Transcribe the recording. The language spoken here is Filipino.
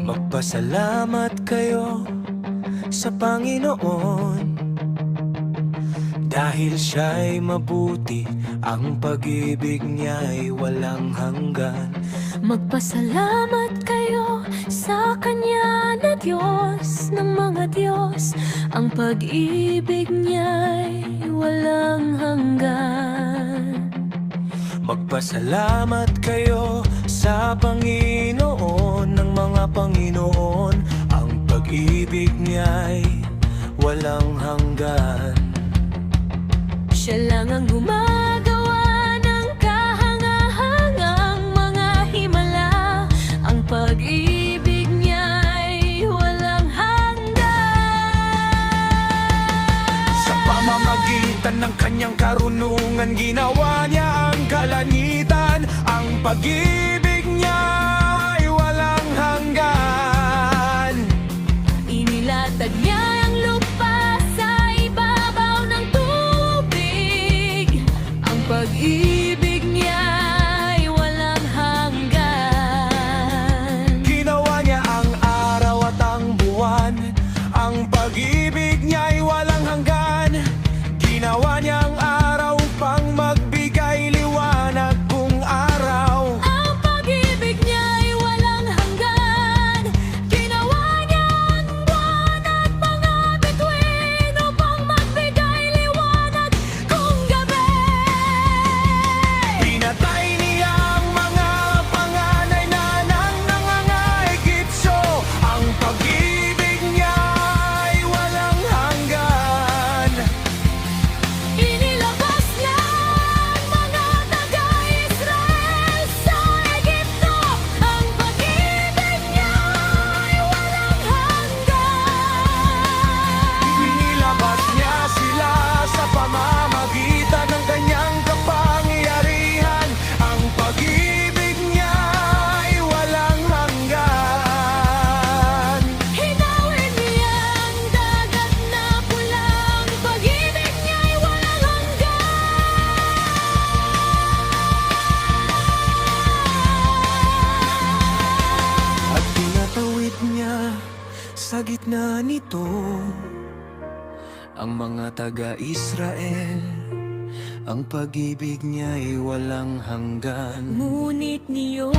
Magpasalamat kayo sa Panginoon, dahil siya'y mabuti, ang pag-ibig niya'y walang hanggan. Magpasalamat kayo sa Kanya na Diyos ng mga Diyos, ang pag-ibig niya'y walang hanggan. Magpasalamat kayo sa Panginoon ng mga Panginoon, ang pag-ibig niya'y walang hanggan. Siya lang ang gumagawa ng kahangahangang mga himala, ang pag-ibig niya'y walang hanggan. Sa pamamagitan ng kanyang karunungan, ginawa niya ang kalangitan, ang pag-ibig niya'y walang hanggan. Inilatag niya ang lupa sa ibabaw ng tubig, ang pag-ibig niya'y walang hanggan. Ginawa niya ang araw at ang buwan, ang pag-ibig niya'y walang hanggan. Ginawa niya ang araw upang magbigay liwanag kung araw. Ang pag-ibig niya'y walang hanggan. Ginawa niya ang buwan at mga bituin upang magbigay liwanag kung gabi. Pinatay niya ang mga panganay na nangangaigipso, ang pag-ibig niya'y walang hanggan. Inilabas niya ang mga taga-Israel sa Egipto, ang pag-ibig niya'y walang hanggan. Inilabas niya sila sa pamamagitan ng kanyang kapangyarihan, ang pag-ibig niya'y walang hanggan. Hinawin niya ang dagat na pula, ang pag-ibig niya'y walang hanggan. At pinatawid niya sa gitna nito ang mga taga-Israel, ang pag-ibig niya'y walang hanggan. Ngunit niyo